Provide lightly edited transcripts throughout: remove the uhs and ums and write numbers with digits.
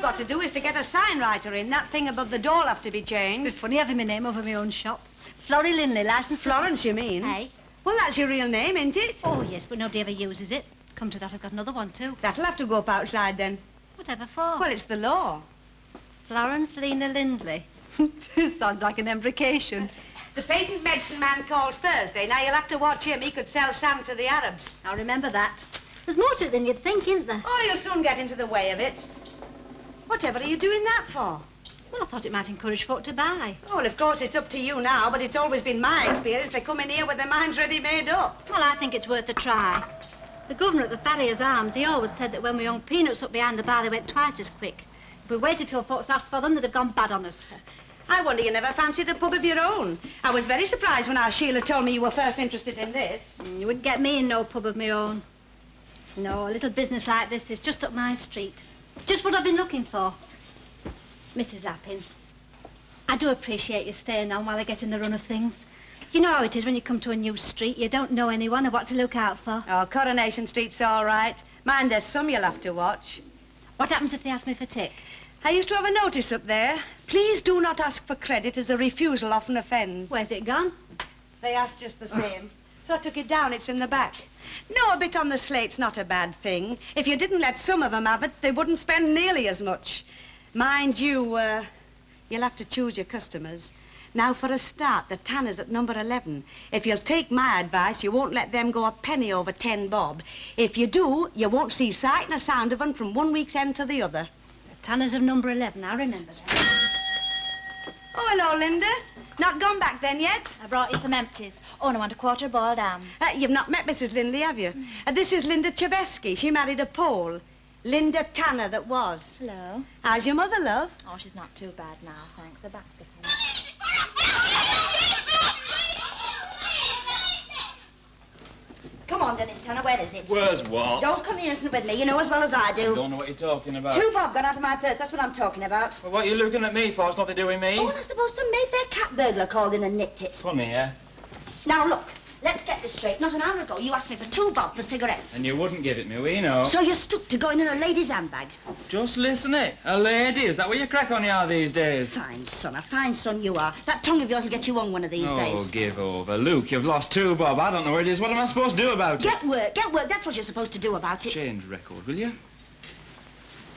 got to do is to get a sign writer in. That thing above the door will have to be changed. It's funny having my name over my own shop. Florrie Linley, licensed... Florence, you mean? Hey. Well, that's your real name, isn't it? Oh, yes, but nobody ever uses it. Come to that, I've got another one, too. That'll have to go up outside, then. Whatever for? Well, it's the law. Florence Lena Lindley. Sounds like an embrocation. The patent medicine man calls Thursday. Now, you'll have to watch him. He could sell sand to the Arabs. I'll remember that. There's more to it than you'd think, isn't there? Oh, you'll soon get into the way of it. Whatever are you doing that for? Well, I thought it might encourage folk to buy. Oh, well, of course, it's up to you now, but it's always been my experience they come in here with their minds ready made up. Well, I think it's worth a try. The governor at the Farrier's Arms, he always said that when we hung peanuts up behind the bar, they went twice as quick. If we waited till folks asked for them, they'd have gone bad on us. I wonder you never fancied a pub of your own. I was very surprised when our Sheila told me you were first interested in this. You wouldn't get me in no pub of my own. No, a little business like this is just up my street. Just what I've been looking for. Mrs. Lappin, I do appreciate you staying on while I get in the run of things. You know how it is when you come to a new street. You don't know anyone or what to look out for. Oh, Coronation Street's all right. Mind, there's some you'll have to watch. What happens if they ask me for tip? I used to have a notice up there. Please do not ask for credit, as a refusal often offends. Where's it gone? They asked just the same. So I took it down. It's in the back. No, a bit on the slate's not a bad thing. If you didn't let some of them have it, they wouldn't spend nearly as much. Mind you, you'll have to choose your customers. Now, for a start, the tanner's at number 11. If you'll take my advice, you won't let them go a penny over 10 bob. If you do, you won't see sight nor sound of them from one week's end to the other. The tanner's of number 11, I remember that. Oh, hello, Linda. Not gone back then yet? I brought you some empties. Oh, and I want a quarter boiled ham. You've not met Mrs. Lindley, have you? This is Linda Cheveski. She married a Pole. Linda Tanner that was. Hello. How's your mother, love? Oh, she's not too bad now, thanks. The back's getting... Come on, Dennis Tanner, where is it? Where's what? Don't come innocent with me, you know as well as I do. I don't know what you're talking about. 2 bob gone out of my purse, that's what I'm talking about. Well, what are you looking at me for? It's nothing to do with me. Oh, and I suppose some Mayfair cat burglar called in and nicked it. Funny, yeah? Now, look, let's get this straight. Not an hour ago, you asked me for 2 bob for cigarettes. And you wouldn't give it me, we know. So you're stuck to going in a lady's handbag. Just listen it. A lady, is that what you crack on you are these days? Fine son you are. That tongue of yours will get you on one of these days. Oh, give over. Luke, you've lost 2 bob. I don't know where it is. What am I supposed to do about it? Get work. That's what you're supposed to do about it. Change record, will you?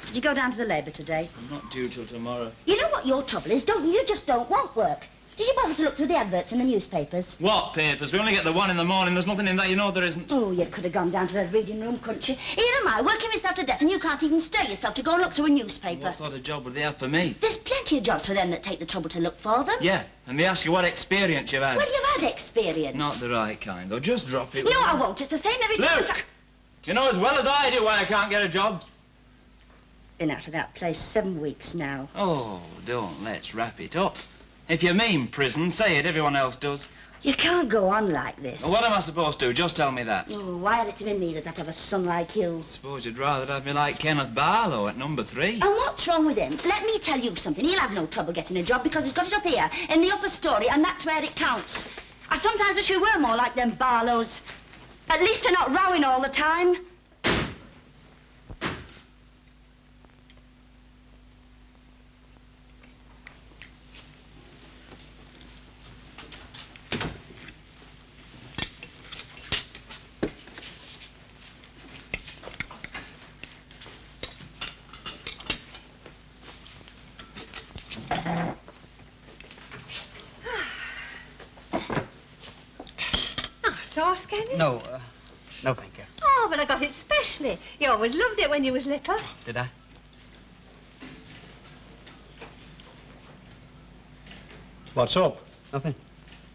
Did you go down to the Labour today? I'm not due till tomorrow. You know what your trouble is, don't you? You just don't want work. Did you bother to look through the adverts in the newspapers? What papers? We only get the one in the morning. There's nothing in that, you know there isn't. Oh, you could have gone down to the reading room, couldn't you? Here am I, working myself to death, and you can't even stir yourself to go and look through a newspaper. What sort of job would they have for me? There's plenty of jobs for them that take the trouble to look for them. Yeah, and they ask you what experience you've had. Well, you've had experience. Not the right kind, though. Just drop it. No, I won't. It's the same every time. Luke! You know as well as I do why I can't get a job. Been out of that place 7 weeks now. Oh, don't. Let's wrap it up. If you mean prison, say it. Everyone else does. You can't go on like this. Well, what am I supposed to do? Just tell me that. Oh, why had it to be me that I'd have a son like you? Suppose you'd rather have me like Kenneth Barlow at number 3. And what's wrong with him? Let me tell you something. He'll have no trouble getting a job because he's got it up here, in the upper story, and that's where it counts. I sometimes wish we were more like them Barlows. At least they're not rowing all the time. Sauce, can you? No, no, thank you. Oh, but I got it specially. You always loved it when you was little. Did I? What's up? Nothing.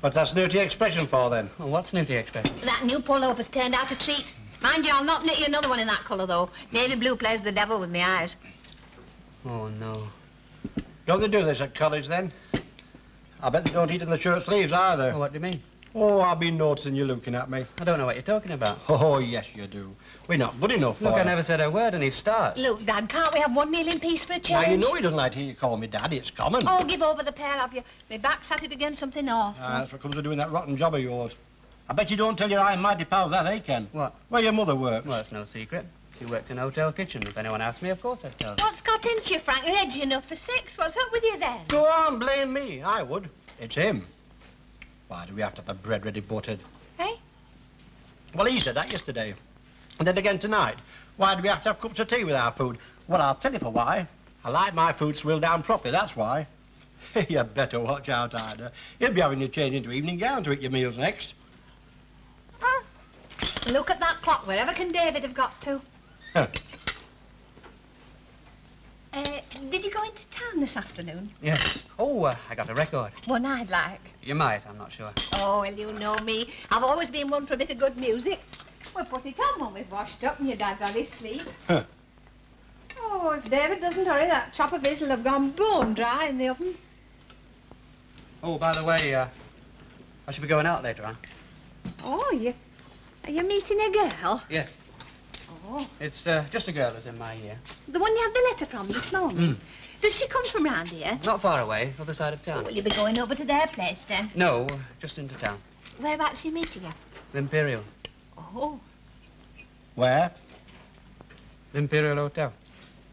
What's that snooty expression for, then? Well, what's snooty expression? That new pullover's turned out a treat. Mind you, I'll not knit you another one in that colour, though. Navy blue plays the devil with my eyes. Oh, no. Don't they do this at college, then? I bet they don't eat in the shirt sleeves, either. Oh, what do you mean? Oh, I've been noticing you looking at me. I don't know what you're talking about. Oh, yes, you do. We're not good enough for Look, I you. never said a word and he starts. Look, Dad, can't we have one meal in peace for a change? Now, you know he doesn't like to hear you call me Daddy. It's common. Oh, give over the pair of you. My back's at it against something awful. That's what comes of doing that rotten job of yours. I bet you don't tell your high and mighty pals that, eh, Ken? What? Where your mother works. Well, it's no secret. She worked in a hotel kitchen. If anyone asked me, of course I'd tell them. What's got into you, Frank? You're edgy enough for 6. What's up with you then? Go on, blame me. I would. It's him. Why do we have to have the bread ready buttered? Hey? Well, he said that yesterday. And then again tonight. Why do we have to have cups of tea with our food? Well, I'll tell you for why. I like my food swilled down properly, that's why. You better watch out, Ida. He'll be having you change into evening gown to eat your meals next. Oh. Look at that clock. Wherever can David have got to? Did you go into town this afternoon? Yes. Oh, I got a record. One I'd like. You might, I'm not sure. Oh, well, you know me. I've always been one for a bit of good music. We'll put it on when we've washed up and your dad's had his sleep. Oh, if David doesn't hurry, that chop of his will have gone bone dry in the oven. Oh, by the way, I should be going out later on. Oh, are you meeting a girl? Yes. Oh. It's just a girl who's in my year. The one you had the letter from this morning? Does she come from round here? Not far away, other side of town. Will you be going over to their place then? No, just into town. Whereabouts are you meeting her? The Imperial. Oh. Where? The Imperial Hotel.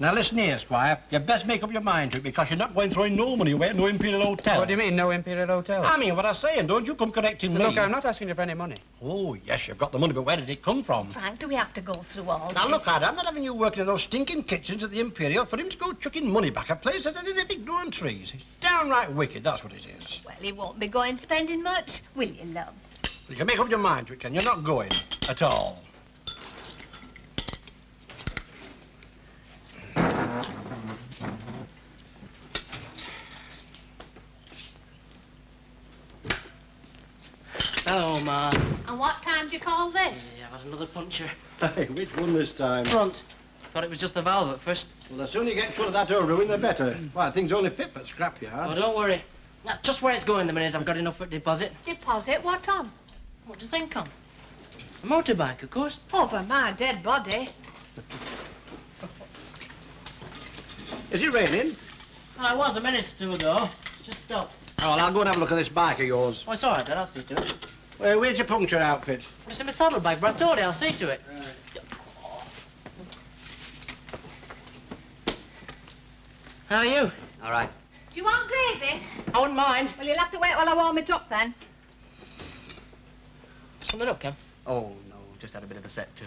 Now, listen here, Squire. You'd best make up your mind to it, because you're not going throwing no money away at no Imperial Hotel. What do you mean, no Imperial Hotel? I mean what I'm saying. Don't you come correcting me. Look, I'm not asking you for any money. Oh, yes, you've got the money, but where did it come from? Frank, do we have to go through all Now, this? look, Ida, I'm not having you working in those stinking kitchens at the Imperial for him to go chucking money back at places that are ignoring trees. It's downright wicked, that's what it is. Well, he won't be going spending much, will you, love? You can make up your mind to it, Ken. You're not going at all. Hello, Ma. And what time do you call this? Yeah, I've had another puncture. Hey, which one this time? Front. Thought it was just the valve at first. Well, the sooner you get shut of that old ruin, the better. Why, things only fit for scrapyard. Oh, don't worry. That's just where it's going the minute I've got enough for a deposit. Deposit? What on? What do you think on? A motorbike, of course. Over my dead body. Is it raining? Well, it was a minute or two ago. Just stopped. Oh, well, I'll go and have a look at this bike of yours. Oh, it's all right, Dad. I'll see to it. Where's your puncture outfit? It's in my saddlebag, but I told you I'll see to it. How are you? All right. Do you want gravy? I wouldn't mind. Well, you'll have to wait while I warm it up then. Something up, Ken? Oh, no, just had a bit of a set, too.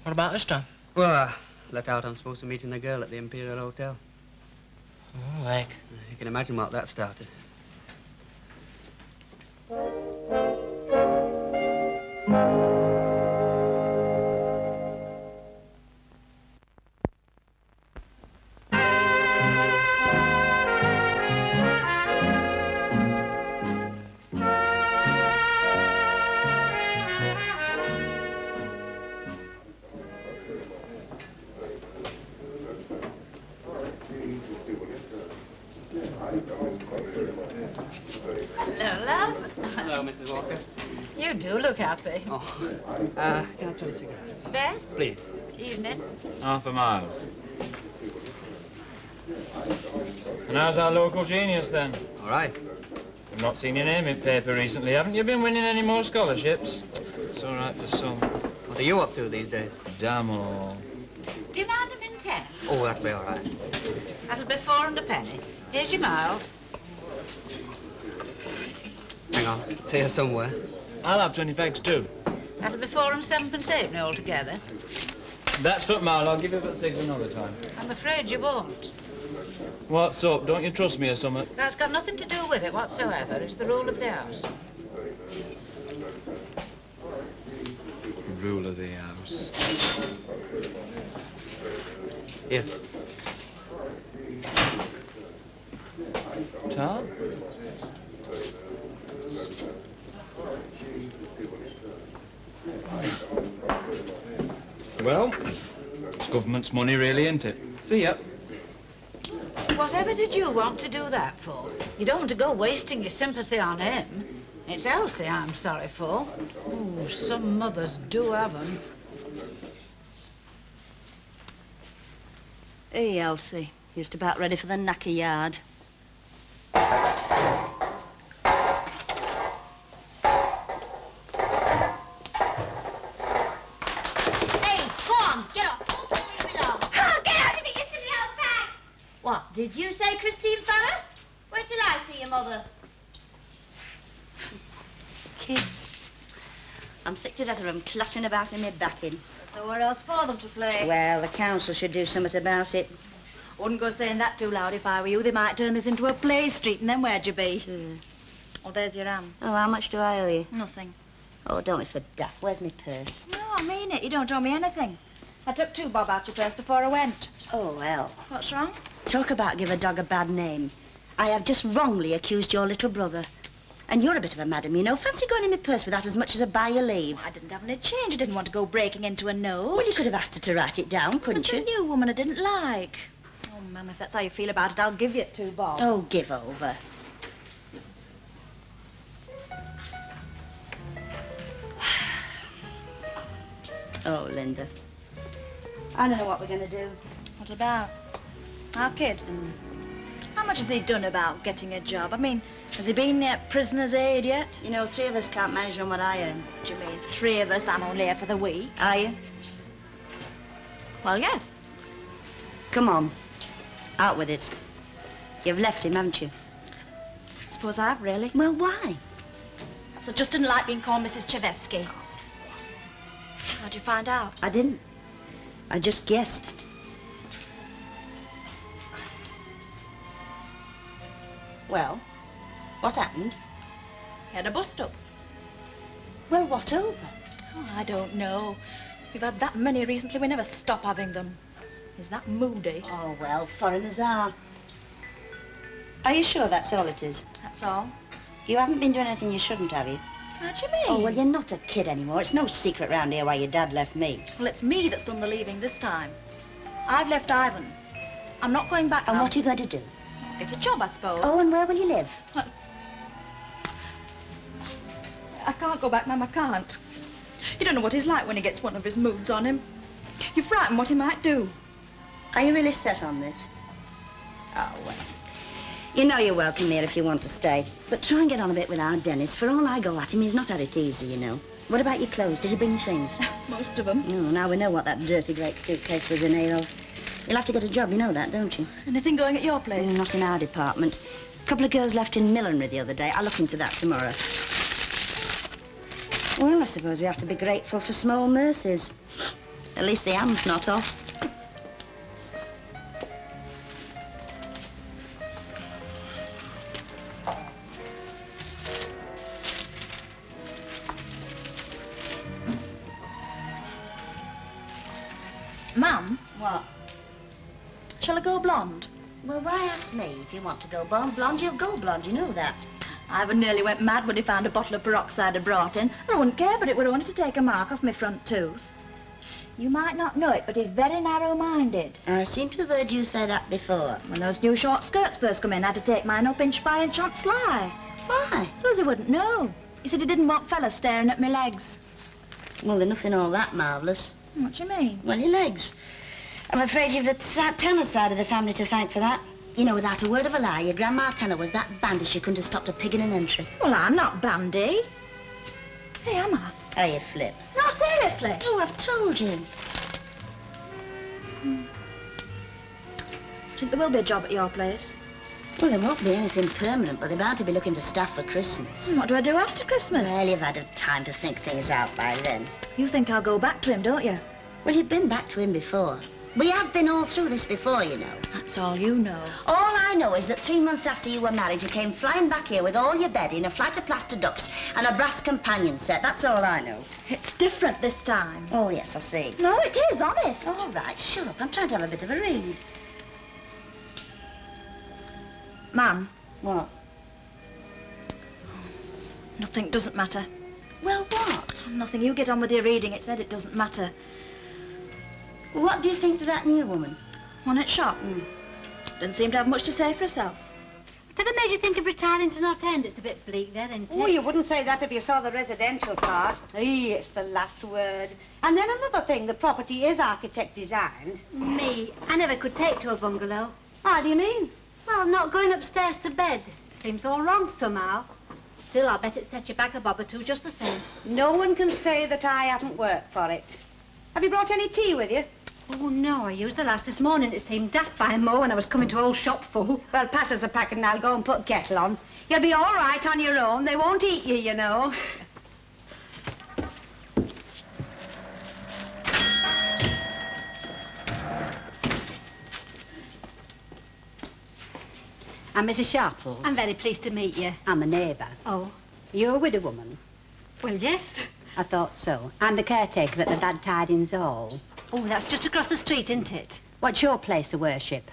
What about this time? Well, let out I'm supposed to meet the girl at the Imperial Hotel. Oh, heck. You can imagine what that started. Hello, love. Hello, Mrs. Walker. You do look happy. Oh, can I try cigarettes? Bess? Please. Evening. Half a mile. And how's our local genius, then? All right. I've not seen your name in paper recently. Haven't you been winning any more scholarships? It's all right for some. What are you up to these days? Damn all. Do you mind them in 10? Oh, that'll be all right. That'll be 4 and a penny. Here's your mild. Hang on. It's here somewhere. I'll have 20 fags too. That'll be 4 and 7pence halfpenny altogether. That's for mile. I'll give you about 6 another time. I'm afraid you won't. What's up? Don't you trust me or something? That's got nothing to do with it whatsoever. It's the rule of the house. Rule of the house. Here. Tar? Well, it's government's money, really, isn't it? See ya. Whatever did you want to do that for? You don't want to go wasting your sympathy on him. It's Elsie I'm sorry for. Ooh, some mothers do have them. Hey, Elsie. You're just about ready for the knacker yard. Hey, go on, get up. Did you say Christine Farrer? Where did I see your mother? Kids. I'm sick to death of them clattering about in my back in. There's nowhere else for them to play. Well, the council should do something about it. Wouldn't go saying that too loud if I were you. They might turn this into a play street, and then where'd you be? Oh, there's your hand. Oh, how much do I owe you? Nothing. Oh, don't be so daft. Where's my purse? No, I mean it. You don't owe me anything. I took 2 bob out your purse before I went. Oh, well. What's wrong? Talk about give a dog a bad name. I have just wrongly accused your little brother. And you're a bit of a madam, you know. Fancy going in my purse without as much as a by your leave. I didn't have any change. I didn't want to go breaking into a note. Well, you could have asked her to write it down, couldn't you? It's a new woman I didn't like. Oh, Ma'am, if that's how you feel about it, I'll give you 2 bob. Oh, give over. Oh, Linda. I don't know what we're going to do. What about? Our kid? How much has he done about getting a job? I mean, has he been at prisoner's aid yet? You know, 3 of us can't manage on what I earn. What do you mean, 3 of us? I'm only here for the week. Are you? Well, yes. Come on. Out with it. You've left him, haven't you? I suppose I have, really. Well, why? So just didn't like being called Mrs. Chevesky. How'd you find out? I didn't. I just guessed. Well, what happened? He had a bust-up. Well, what over? Oh, I don't know. We've had that many recently, we never stop having them. He's that moody. Oh, well, foreigners are. Are you sure that's all it is? That's all. You haven't been doing anything you shouldn't, have you? How do you mean? Oh, well, you're not a kid anymore. It's no secret round here why your dad left me. Well, it's me that's done the leaving this time. I've left Ivan. I'm not going back And now. what are you going to do? Get a job, I suppose. Oh, and where will you live? I can't go back, Ma'am, I can't. You don't know what he's like when he gets one of his moods on him. You're frightened what he might do. Are you really set on this? Oh, well. You know you're welcome here if you want to stay. But try and get on a bit with our Dennis. For all I go at him, he's not had it easy, you know. What about your clothes? Did you bring your things? Most of them. Oh, now we know what that dirty great suitcase was in here of. You'll have to get a job, you know that, don't you? Anything going at your place? Not in our department. A couple of girls left in millinery the other day. I'll look into that tomorrow. Well, I suppose we have to be grateful for small mercies. At least the ham's not off. Ma'am, What? shall I go blonde? Well, why ask me? If you want to go blonde, you'll go blonde. You know that. Ivan nearly went mad when he found a bottle of peroxide I'd brought in. I wouldn't care, but it would only to take a mark off my front tooth. You might not know it, but he's very narrow-minded. I seem to have heard you say that before. When those new short skirts first come in, I had to take mine up inch by inch on sly. Why? So as he wouldn't know. He said he didn't want fellas staring at my legs. Well, they're nothing all that marvellous. What do you mean? Well, your legs. I'm afraid you've the Tanner side of the family to thank for that. You know, without a word of a lie, your Grandma Tanner was that bandy she couldn't have stopped a pig in an entry. Well, I'm not bandy. Hey, am I? Oh, you flip. No, seriously. Oh, I've told you. I think there will be a job at your place. Well, there won't be anything permanent, but they're bound to be looking for staff for Christmas. What do I do after Christmas? Well, you've had time to think things out by then. You think I'll go back to him, don't you? Well, you've been back to him before. We have been all through this before, you know. That's all you know. All I know is that 3 months after you were married, you came flying back here with all your bedding, a flight of plaster ducks, and a brass companion set. That's all I know. It's different this time. Oh, yes, I see. No, it is, honest. All right, shut up. I'm trying to have a bit of a read. Ma'am, What? nothing doesn't matter. Well, what? Nothing. You get on with your reading. It said it doesn't matter. What do you think to that new woman? One at shop. Didn't seem to have much to say for herself. Whatever made you think of retiring to North End? It's a bit bleak there, isn't it? Oh, you wouldn't say that if you saw the residential part. It's the last word. And then another thing, the property is architect designed. Me, I never could take to a bungalow. How do you mean? Well, not going upstairs to bed. Seems all wrong somehow. Still, I'll bet it set you back a bob or two just the same. No one can say that I haven't worked for it. Have you brought any tea with you? Oh, no, I used the last this morning. It seemed daft by Mo when I was coming to old shop full. Well, pass us a packet and I'll go and put kettle on. You'll be all right on your own. They won't eat you, you know. I'm Mrs. Sharples. I'm very pleased to meet you. I'm a neighbour. Oh, You're a widow woman. well, yes. I thought so. I'm the caretaker at the Bad Tidings Hall. Oh, that's just across the street, isn't it? What's your place of worship?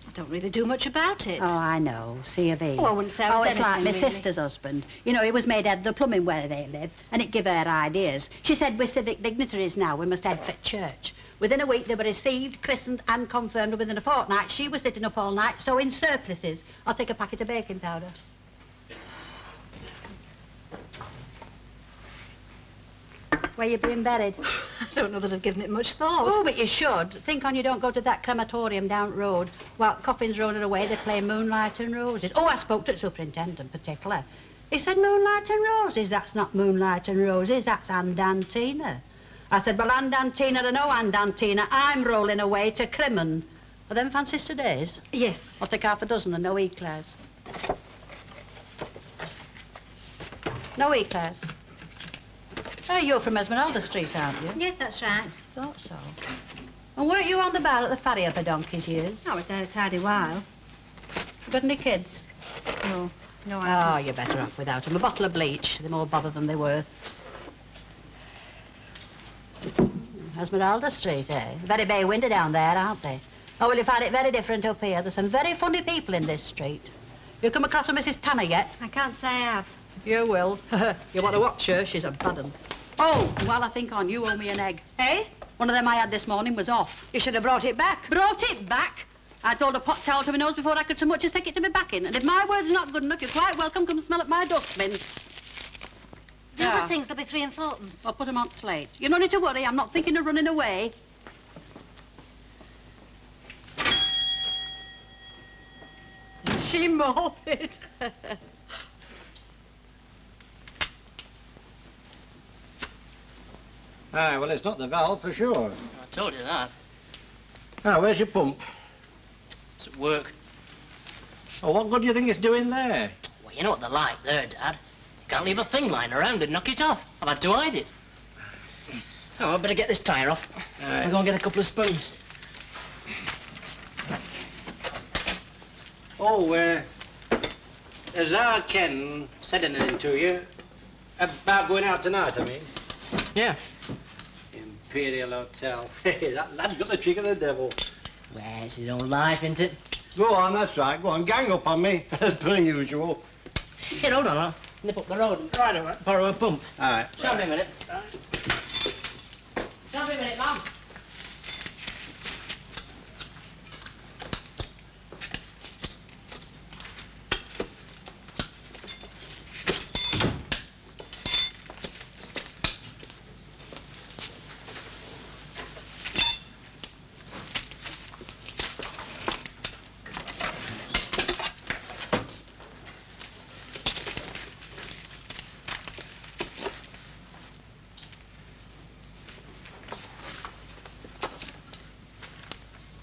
I don't really do much about it. Oh, I know. C of E. Oh, I wouldn't say I Oh, was it's like my anything, really. sister's husband. You know, he was made head of the plumbing where they live, and it give her ideas. She said we're civic dignitaries now. We must head for church. Within a week, they were received, christened, and confirmed. Within a fortnight, she was sitting up all night, sewing surplices. I'll take a packet of baking powder. Where you being buried? I don't know that I've given it much thought. Oh, but you should. Think on you don't go to that crematorium down the road. While coffins rolling away, they play Moonlight and Roses. Oh, I spoke to the superintendent particular. He said Moonlight and Roses. That's not Moonlight and Roses, that's Andantina. I said, well, Andantina or no Andantina, I'm rolling away to Crimond. Are them fancies today's? Yes. I'll take half a dozen and no eclairs. No eclairs. Oh, you're from Esmeralda Street, aren't you? Yes, that's right. Thought so. And weren't you on the bar at the ferry for donkey's years? I was there a tidy while. Got any kids? No, no, I Oh, haven't. you're better off without them. A bottle of bleach. They're more bother than they're worth. Esmeralda Street, eh? Very bay windy down there, aren't they? Oh, well, you find it very different up here. There's some very funny people in this street. You come across a Mrs. Tanner yet? I can't say I have. You will. You want to watch her? She's a bad un. Oh, while I think on, you owe me an egg. Eh? One of them I had this morning was off. You should have brought it back. Brought it back? I told a pot towel to my nose before I could so much as take it to my back in. And if my word's not good enough, you're quite welcome. Come smell at my dustbin. The Yeah. other things will be 3 and 4pence. I'll put them on slate. You don't need to worry. I'm not thinking of running away. She morbid. Aye, well, it's not the valve for sure. I told you that. Ah, where's your pump? It's at work. Oh, what good do you think it's doing there? Well, you know what they're like there, Dad. You can't leave a thing lying around and knock it off. I've had to hide it. Oh, I better get this tyre off. Aye. I'll go and get a couple of spoons. Oh, has our Ken said anything to you? About going out tonight, I mean? Yeah. Imperial Hotel. Hey, that lad's got the trick of the devil. Well, it's his own life, isn't it? Go on, that's right. Go on, gang up on me, as per usual. Here, hold on, I'll nip up the road and try to borrow a pump. All right. Shall be a minute. Shall be a minute, Mum.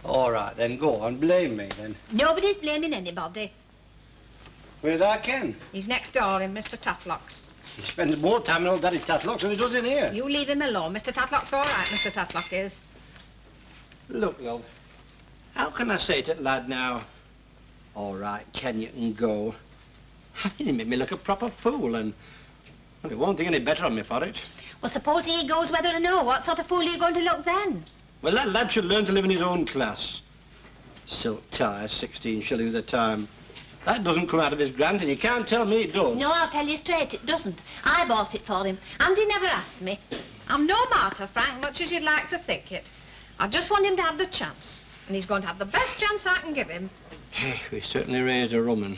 All right, then, go on, blame me, then. Nobody's blaming anybody. Where's our Ken? He's next door in Mr. Tatlock's. He spends more time in old Daddy Tatlock's than he does in here. You leave him alone. Mr. Tatlock's all right, Mr. Tatlock is. Look, love, how can I say to that lad now, all right, Ken, you can go? He made me look a proper fool, and well, he won't think any better of me for it. Well, suppose he goes whether or no. What sort of fool are you going to look then? Well, that lad should learn to live in his own class. Silk ties, 16 shillings a time. That doesn't come out of his grant, and you can't tell me it does. No, I'll tell you straight, it doesn't. I bought it for him, and he never asked me. I'm no martyr, Frank, much as you'd like to think it. I just want him to have the chance, and he's going to have the best chance I can give him. We certainly raised a rum 'un.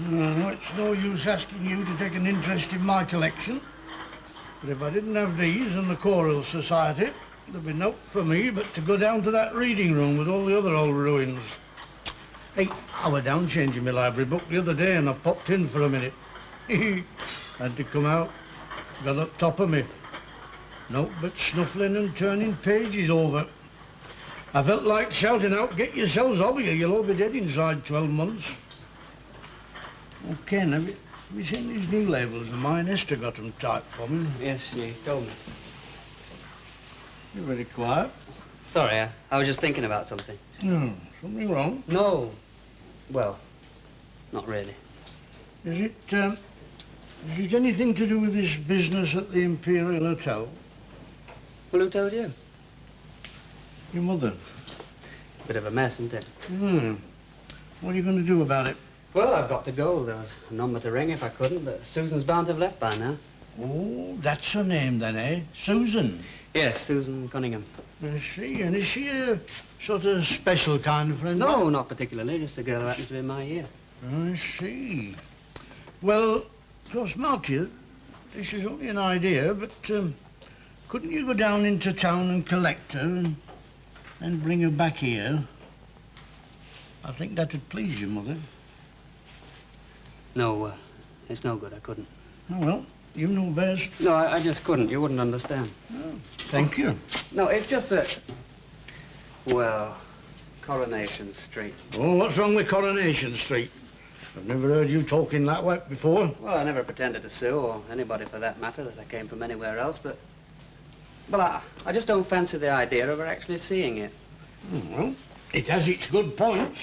It's no use asking you to take an interest in my collection. But if I didn't have these and the Choral Society, there'd be naught for me but to go down to that reading room with all the other old ruins. Hey, I was down changing my library book the other day and I popped in for a minute. Had to come out. Got up top of me. No, but snuffling and turning pages over. I felt like shouting out, get yourselves over here, you'll all be dead inside 12 months. Oh, Ken, have you seen these new labels of mine? Esther got them typed for me. Yes, she told me. You're very quiet. Sorry, I was just thinking about something. Something wrong? No. Well, not really. Is it anything to do with this business at the Imperial Hotel? Well, who told you? Your mother. Bit of a mess, isn't it? What are you going to do about it? Well, I've got to go. There was a number to ring if I couldn't, but Susan's bound to have left by now. Oh, that's her name then, eh? Susan? Yes, Susan Cunningham. I see. And is she a sort of special kind of friend? No, not particularly. Just a girl who happens to be in my year. I see. Well, of course, mark you, this is only an idea, but couldn't you go down into town and collect her and bring her back here? I think that'd please your mother. No, it's no good. I couldn't. Oh, well, you know best. No, I just couldn't. You wouldn't understand. Oh, thank you. No, it's just that... Well, Coronation Street. Oh, what's wrong with Coronation Street? I've never heard you talking that way before. Well, I never pretended to sue, or anybody for that matter, that I came from anywhere else, but... Well, I just don't fancy the idea of her actually seeing it. Well, it has its good points.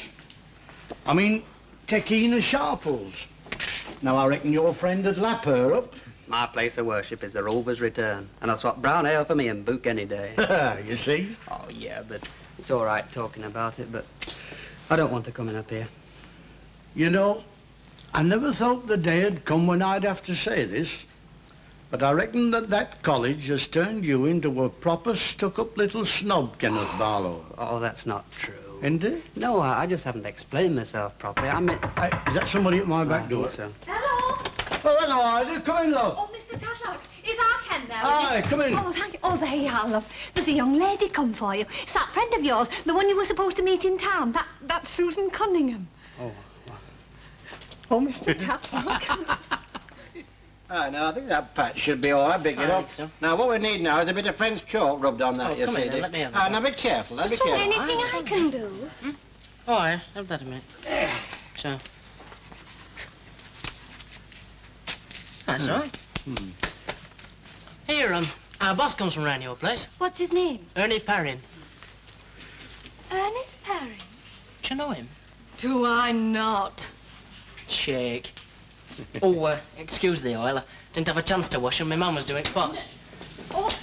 I mean, Tekina Sharples. Now, I reckon your friend would lap her up. My place of worship is the Rover's Return, and I'll swap brown ale for me and book any day. You see? Oh, yeah, but it's all right talking about it, but I don't want her coming up here. You know, I never thought the day had come when I'd have to say this, but I reckon that college has turned you into a proper stuck-up little snob, Kenneth Barlow. Oh, that's not true. Isn't it? No, I just haven't explained myself properly. I mean... Is that somebody at my back door? So. Hello? Oh, hello, Ida. Come in, love. Oh, Mr. Tatlock, is our Ken there? Hi, come in. Oh, thank you. Oh, there you are, love. There's a young lady come for you. It's that friend of yours, the one you were supposed to meet in town. That's Susan Cunningham. Oh, Oh, Mr. Tatlock. No, I think that patch should be all right, big enough. So. Now, what we need now is a bit of French chalk rubbed on that, you come see. in then, let me have that. Now, be careful, be So careful. anything I can do? Oh, I have that a minute. So. That's all right. Here, our boss comes from round your place. What's his name? Ernie Parrin. Ernest Parry. Do you know him? Do I not? Shake. Oh, excuse the oil. I didn't have a chance to wash and my mum was doing pots. Oh,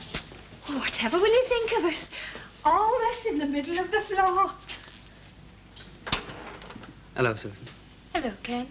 whatever will you think of us? All this in the middle of the floor. hello, Susan. Hello, Ken.